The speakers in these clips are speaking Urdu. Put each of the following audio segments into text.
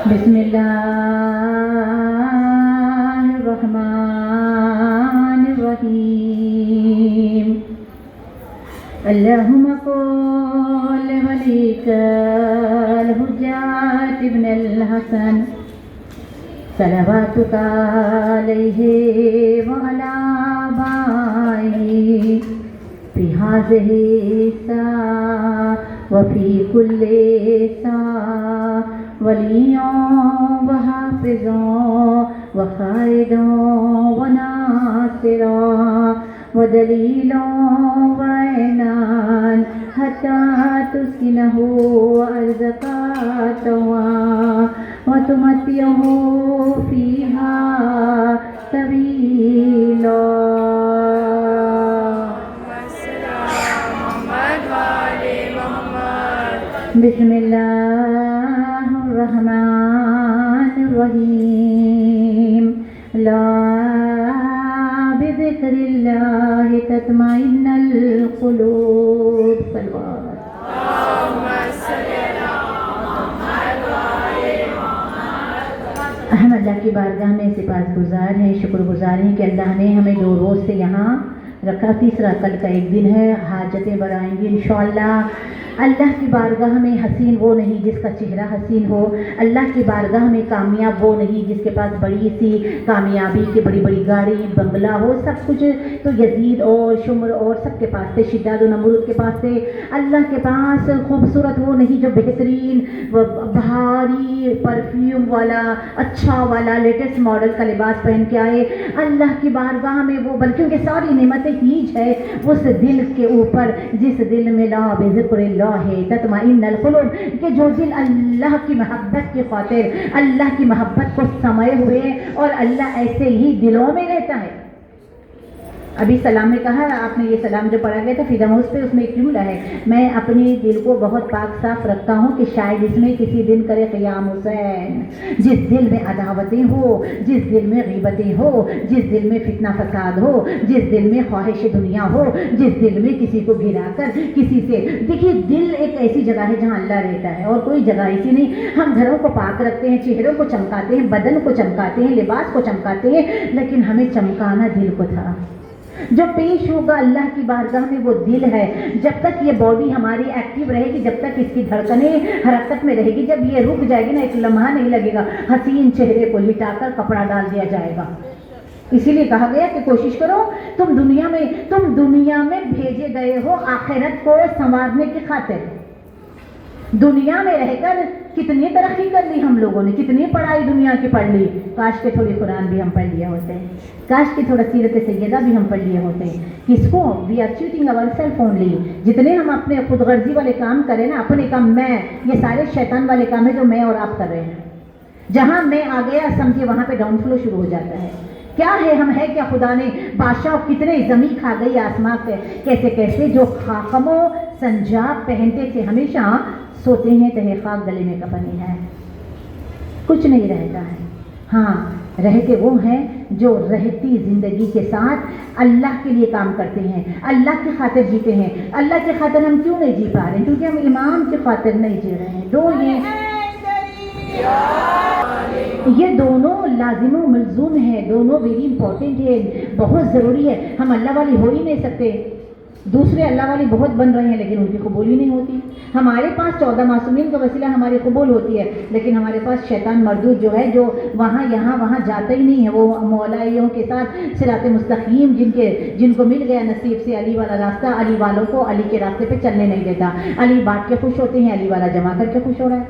بسم اللہ الرحمن الرحیم اللہم قل ولیک الحجات ابن الحسن صلواتک علیہ وعلی آبائہ فی هذه الساعة وفي كل ساعة وليا وحافظا وخالدا وناصرا ودليلا وعينا حتى تسكنه أرضك طوعا وتمتعه فيها طويلا. بسم اللہ الرحمن الرحیم لا بذکر اللہ تطمئن القلوب. صلوات ہم اللہ کی بارگاہ میں سپاس گزار ہیں، شکر گزار ہیں کہ اللہ نے ہمیں 2 روز سے یہاں رکھا. تیسرا کل کا ایک دن ہے، حاجتیں برائیں گی انشاءاللہ. اللہ کی بارگاہ میں حسین وہ نہیں جس کا چہرہ حسین ہو. اللہ کی بارگاہ میں کامیاب وہ نہیں جس کے پاس بڑی سی کامیابی کی بڑی بڑی گاڑی بنگلہ ہو. سب کچھ تو یزید اور شمر اور سب کے پاس تھے، شداد و نمرود کے پاس تھے. اللہ کے پاس خوبصورت وہ نہیں جو بہترین بھاری پرفیوم والا اچھا والا لیٹسٹ ماڈل کا لباس پہن کے آئے. اللہ کی بارگاہ میں وہ بلکہ ان کے ساری نعمتیں ہیج ہے اس دل کے اوپر جس دل میں لا بذکر اللہ ہے تطمئن القلوب، کہ جو دل اللہ کی محبت کی خاطر اللہ کی محبت کو سمائے ہوئے اور اللہ ایسے ہی دلوں میں رہتا ہے. ابھی سلام میں کہا آپ نے، یہ سلام جو پڑھا گیا تھا فیداموس پہ، اس میں ایک جملہ ہے میں اپنی دل کو بہت پاک صاف رکھتا ہوں کہ شاید اس میں کسی دن کرے قیام حسین. جس دل میں عداوتیں ہو، جس دل میں غیبتیں ہو، جس دل میں فتنہ فساد ہو، جس دل میں خواہش دنیا ہو، جس دل میں کسی کو گرا کر کسی سے، دیکھیے دل ایک ایسی جگہ ہے جہاں اللہ رہتا ہے اور کوئی جگہ ایسی نہیں. ہم گھروں کو پاک رکھتے ہیں، چہروں کو چمکاتے ہیں، بدن کو چمکاتے ہیں، لباس کو چمکاتے ہیں، لیکن ہمیں چمکانا دل کو تھا. جو پیش ہوگا اللہ کی بارگاہ میں وہ دل ہے. جب تک یہ باڈی ہماری ایکٹیو رہے گی، جب تک اس کی دھڑکنیں حرکت میں رہے گی، جب یہ رک جائے گی نا ایک لمحہ نہیں لگے گا حسین چہرے کو لٹا کر کپڑا ڈال دیا جائے گا. اسی لیے کہا گیا کہ کوشش کرو تم دنیا میں بھیجے گئے ہو آخرت کو سنوارنے کی خاطر. دنیا میں رہ کر کتنی ترقی کر لی ہم لوگوں نے، کتنی پڑھائی دنیا کی پڑھ لی. کاش کے تھوڑی قرآن بھی ہم پڑھ لیے ہوتے ہیں، کاش کی تھوڑا سیرت سیدہ بھی ہم پڑھ لیے ہوتے ہیں. کس کو we are cheating our self only. جتنے ہم اپنے خود غرضی والے کام کریں نا، اپنے کام میں، یہ سارے شیطان والے کام ہیں جو میں اور آپ کر رہے ہیں. جہاں میں آ گیا سمجھے وہاں پہ ڈاؤن فلو شروع ہو جاتا ہے. کیا ہے ہم ہے کیا؟ خدا نے بادشاہ کتنے زمین کھا گئی آسمان پہ کیسے کیسے، جو خاکم و سنجاب پہنتے تھے ہمیشہ سوتے ہیں تہے خاک گلے میں کفنی ہے. کچھ نہیں رہتا ہے. ہاں رہتے وہ ہیں جو رہتی زندگی کے ساتھ اللہ کے لیے کام کرتے ہیں، اللہ کی خاطر جیتے ہیں. اللہ کی خاطر ہم کیوں نہیں جی پا رہے ہیں؟ کیونکہ ہم امام کی خاطر نہیں جی رہے ہیں. یہ دونوں لازم و ملزوم ہے، دونوں ویری امپورٹنٹ ہے، بہت ضروری ہے. ہم اللہ والے ہو ہی نہیں سکتے. دوسرے اللہ والے بہت بن رہے ہیں لیکن ان کی قبول ہی نہیں ہوتی. ہمارے پاس 14 معصومین کا وسیلہ ہماری قبول ہوتی ہے، لیکن ہمارے پاس شیطان مردود جو ہے جو وہاں یہاں وہاں جاتا ہی نہیں ہے. وہ مولائیوں کے ساتھ صراط مستقیم جن کو مل گیا نصیب سے علی والا راستہ، علی والوں کو علی کے راستے پہ چلنے نہیں دیتا. علی بانٹ کے خوش ہوتے ہیں، علی والا جمع کر کے خوش ہو رہا ہے.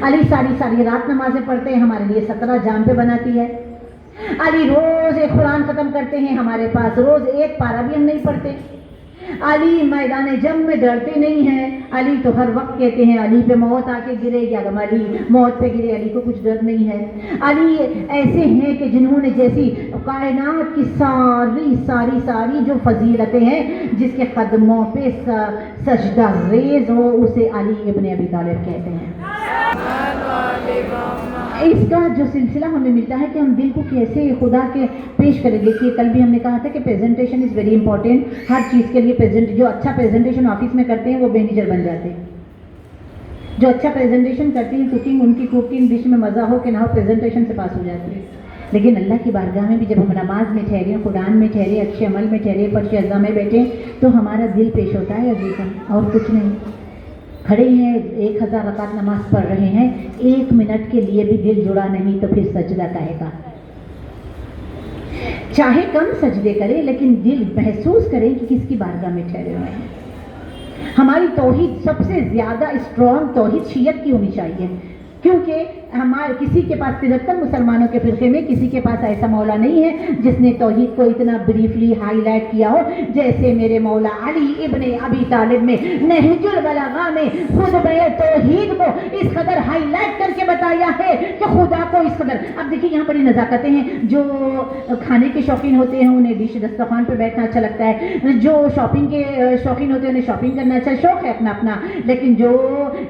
علی ساری رات نمازیں پڑھتے ہیں، ہمارے لیے 17 جام پہ بناتی ہے. علی روز ایک قرآن ختم کرتے ہیں، ہمارے پاس روز ایک پارہ بھی ہم نہیں پڑھتے. علی میدان جنگ میں ڈرتے نہیں ہیں. علی تو ہر وقت کہتے ہیں علی پہ موت آ کے گرے یا علی موت پہ گرے، علی کو کچھ ڈر نہیں ہے. علی ایسے ہیں کہ جنہوں نے جیسی کائنات کی ساری جو فضیلتیں ہیں، جس کے قدموں پہ سجدہ ریز ہو، اسے علی ابن ابی طالب کہتے ہیں. اس کا جو سلسلہ ہمیں ملتا ہے کہ ہم دل کو کیسے خدا کے پیش کریں گے. کہ کل بھی ہم نے کہا تھا کہ پریزنٹیشن از ویری امپورٹینٹ. ہر چیز کے لیے جو اچھا پریزنٹیشن آفس میں کرتے ہیں وہ مینیجر بن جاتے ہیں. جو اچھا پریزنٹیشن کرتی ہیں کوکنگ، ان کی کوکنگ ڈش میں مزہ ہو کہ نہ ہو پریزنٹیشن سے پاس ہو جاتی ہے. لیکن اللہ کی بارگاہ میں بھی جب ہم نماز میں ٹھہرے، قرآن میں ٹھہرے، اچھے عمل میں ٹھہرے، فرش اعظم میں بیٹھے تو ہمارا دل پیش ہوتا ہے عزیزاً، اور کچھ نہیں. کھڑے ہیں 1000 رکعت نماز پڑھ رہے ہیں، 1 منٹ کے لیے بھی دل جڑا نہیں تو پھر سجدہ کہے گا. چاہے کم سجدے کرے لیکن دل محسوس کرے کہ کس کی بارگاہ میں ٹھہرے ہوئے ہیں. ہماری توحید سب سے زیادہ اسٹرانگ توحید شیعت کی ہونی چاہیے، کیونکہ ہمارے کسی کے پاس 73 مسلمانوں کے فرقے میں کسی کے پاس ایسا مولا نہیں ہے جس نے توحید کو اتنا بریفلی ہائی لائٹ کیا ہو جیسے میرے مولا علی ابن ابی طالب میں نہج البلاغہ میں خود توحید کو اس قدر ہائی لائٹ کر کے بتایا ہے کہ خدا کو اس قدر. اب دیکھیے یہاں بڑی نزاکتیں ہیں. جو کھانے کے شوقین ہوتے ہیں انہیں ڈش دسترخوان پہ بیٹھنا اچھا لگتا ہے، جو شاپنگ کے شوقین ہوتے ہیں انہیں شاپنگ کرنا اچھا، شوق ہے اپنا اپنا. لیکن جو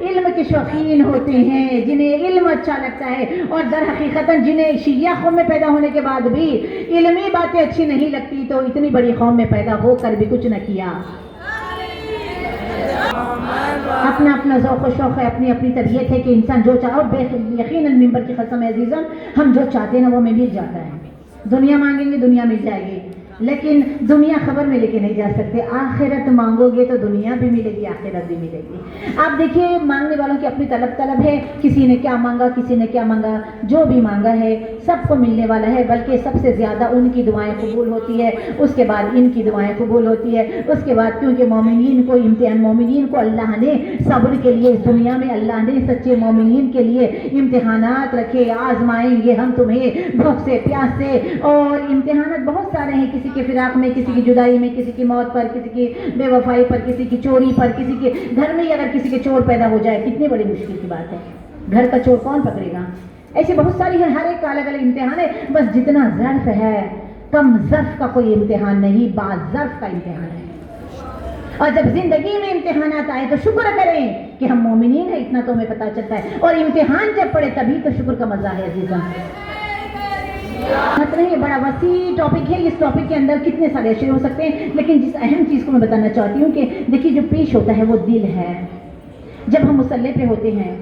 علم کے شوقین ہوتے ہیں، جنہیں علم اچھا لگتا ہے، اور در حقیقت جنہیں شیعہ قوم میں پیدا ہونے کے بعد بھی علمی باتیں اچھی نہیں لگتی تو اتنی بڑی قوم میں پیدا ہو کر بھی کچھ نہ کیا. اپنا اپنا ذوق و شوق ہے، اپنی اپنی طبیعت ہے کہ انسان جو چاہو. یقیناً ممبر کی قسم ہے عزیزاً، ہم جو چاہتے ہیں نا وہ ہمیں مل جاتا ہے. دنیا مانگیں گے دنیا مل جائے گی، لیکن دنیا خبر میں لے کے نہیں جا سکتے. آخرت مانگو گے تو دنیا بھی ملے گی، آخرت بھی ملے گی. آپ دیکھیے مانگنے والوں کی اپنی طلب ہے، کسی نے کیا مانگا، کسی نے کیا مانگا. جو بھی مانگا ہے سب کو ملنے والا ہے، بلکہ سب سے زیادہ ان کی دعائیں قبول ہوتی ہے، اس کے بعد ان کی دعائیں قبول ہوتی ہے، اس کے بعد کیونکہ مومنین کو مومنین کو اللہ نے صبر کے لیے اس دنیا میں اللہ نے سچے مومنین کے لیے امتحانات رکھے. آزمائیں گے ہم تمہیں بھوک سے، پیاس سے، اور امتحانات بہت سارے ہیں. کسی کے فراق میں، کسی کی جدائی میں، کسی کی موت پر، کسی کی بے وفائی پر، کسی کی چوری پر، کسی کے گھر میں اگر کسی کے چور پیدا ہو جائے کتنی بڑی مشکل کی بات ہے. گھر کا چور کون پکڑے گا؟ ایسی بہت ساری ہیں، ہر ایک کا الگ الگ امتحان ہے. بس جتنا ظرف ہے، کم ظرف کا کوئی امتحان نہیں، بعض ظرف کا امتحان ہے. اور جب زندگی میں امتحانات آئے تو شکر کریں کہ ہم مومنین ہیں، اتنا تو ہمیں پتہ چلتا ہے. اور امتحان جب پڑے تبھی تو شکر کا مزہ ہے عزیزاں. نہیں، بڑا وسیع ٹاپک ہے. اس ٹاپک کے اندر کتنے سارے اشارے ہو سکتے ہیں، لیکن جس اہم چیز کو میں بتانا چاہتی ہوں کہ دیکھیے جو پیش ہوتا ہے وہ دل ہے. جب ہم مصلی پہ ہوتے ہیں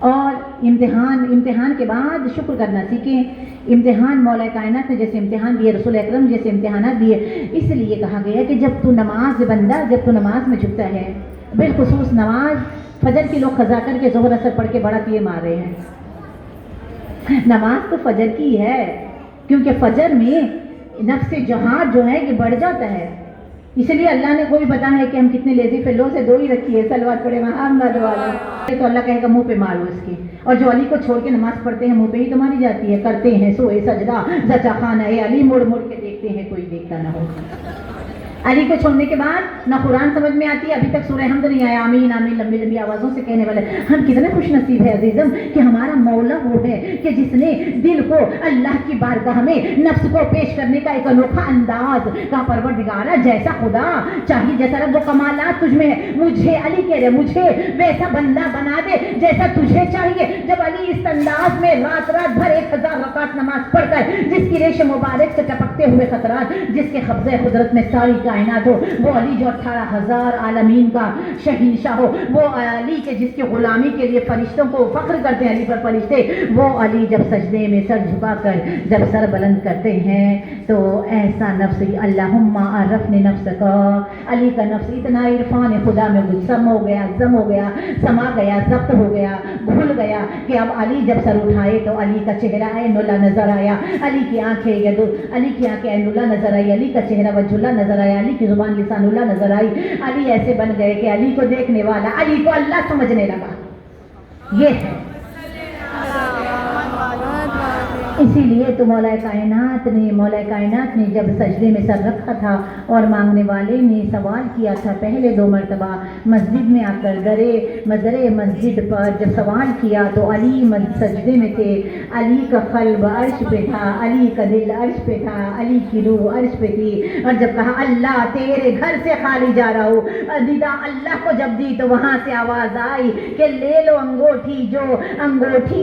اور امتحان کے بعد شکر کرنا سیکھیں. امتحان مولا کائنات نے جیسے امتحان دیے، رسول اکرم جیسے امتحانات دیے، اس لیے کہا گیا کہ جب تو نماز میں جھکتا ہے، بالخصوص نماز فجر کے لوگ قضا کر کے ظہر اثر پڑھ کے بڑا تیر مار رہے ہیں. نماز تو فجر کی ہے، کیونکہ فجر میں نفس جہاد جو ہے یہ بڑھ جاتا ہے. اس لیے اللہ نے کوئی بتا ہے کہ ہم کتنے لیزی فیلو سے 2 ہی رکھی ہے، صلوات پڑھے محمد والا. تو اللہ کہے گا منہ پہ مارو اس کے. اور جو علی کو چھوڑ کے نماز پڑھتے ہیں منہ پہ ہی تو ماری جاتی ہے. کرتے ہیں سوئے سجدہ زچا خانہ علی، مڑ مڑ کے دیکھتے ہیں کوئی دیکھتا نہ ہو. علی کو چھوڑنے کے بعد نہ قرآن سمجھ میں آتی ہے. ابھی تک سورہ حمد نہیں آیا. آمین آمین لمبی لمبی آوازوں سے کہنے والے ہم کتنے خوش نصیب ہے عزیزم کہ ہمارا مولا وہ ہے کہ جس نے دل کو اللہ کی بارگاہ میں نفس کو پیش کرنے کا ایک انوکھا انداز کا پروردگارا جیسا خدا چاہیے، جیسا رب و کمالات تجھ میں ہے. مجھے علی کہہ رہے مجھے ویسا بندہ بنا دے جیسا تجھے چاہیے. جب علی اس انداز میں رات بھر 1000 رکعت نماز پڑھ کر، جس کی ریش مبارک سے ٹپکتے ہوئے خطرات، جس کے قبضے قدرت میں ساری کائنات ہو، وہ علی جو 18,000 عالمین کا شہنشاہ ہو، وہ علی کے جس کی غلامی کے لیے فرشتوں کو فخر کرتے ہیں علی پر فرشتے، وہ علی جب سجدے میں سر جھکا کر جب سر بلند کرتے ہیں تو ایسا نفس اللہم عرفنی نفس کا، علی کا نفس اتنا عرفان خدا میں گجسم ہو گیا، زم ہو گیا، سما گیا، ضبط ہو گیا، بھول گیا کہ اب علی جب سر اٹھائے تو علی کا چہرہ عین اللہ نظر آیا. علی کی آنکھیں عین اللہ نظر آئی. علی کا چہرہ وجہ اللہ نظر آیا. علی کی زبان لسان اللہ نظر آئی. علی ایسے بن گئے کہ علی کو دیکھنے والا علی کو اللہ سمجھنے لگا. یہ ہے اسی لیے تو مولا کائنات نے جب سجدے میں سر رکھا تھا اور مانگنے والے نے سوال کیا تھا پہلے 2 مرتبہ مسجد میں آ کر درے مسجد پر جب سوال کیا تو علی سجدے میں تھے. علی کا قلب عرش پہ تھا، علی کا دل عرش پہ تھا، علی کی روح عرش پہ تھی. اور جب کہا اللہ تیرے گھر سے خالی جا رہا ہوں، ندا اللہ کو جب دی تو وہاں سے آواز آئی کہ لے لو انگوٹھی، جو انگوٹھی